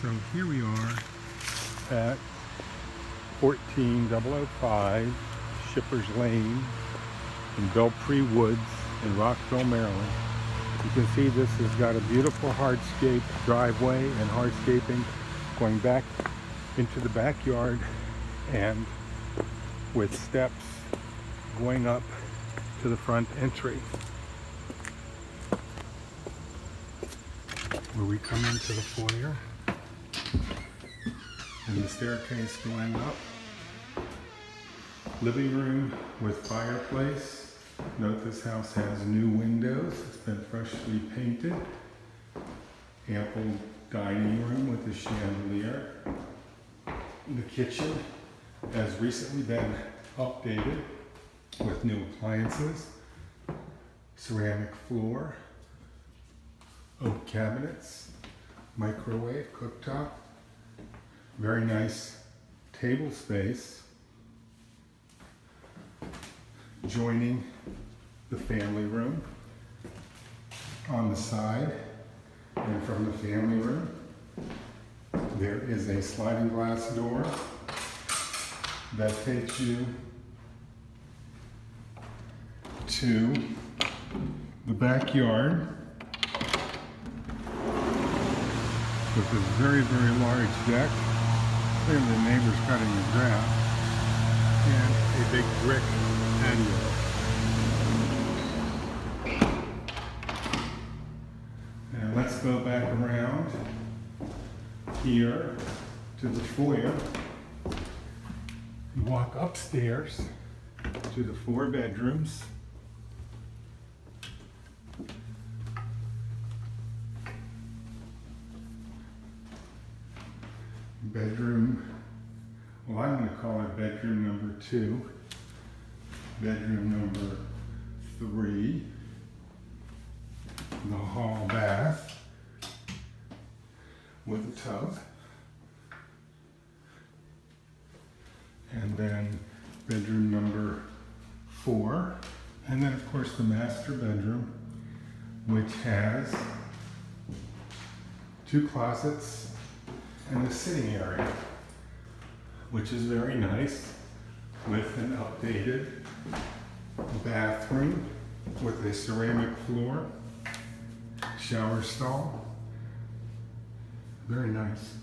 So here we are at 14005 Shippers Lane in Belpre Woods in Rockville, Maryland. You can see this has got a beautiful hardscape driveway and hardscaping going back into the backyard and with steps going up to the front entry, where we come into the foyer and the staircase going up. Living room with fireplace. Note this house has new windows. It's been freshly painted. Ample dining room with a chandelier. The kitchen has recently been updated with new appliances, ceramic floor, oak cabinets, microwave, cooktop, very nice table space joining the family room. On the side and from the family room there is a sliding glass door that takes you to the backyard with this very, very large deck. Look at the neighbors cutting the grass and a big brick patio. Now let's go back around here to the foyer. You walk upstairs to the 4 bedrooms. Bedroom, well, I'm going to call it bedroom number 2, bedroom number 3, the hall bath with a tub, and then bedroom number 4, and then of course the master bedroom, which has 2 closets and the sitting area, which is very nice, with an updated bathroom with a ceramic floor, shower stall. Very nice.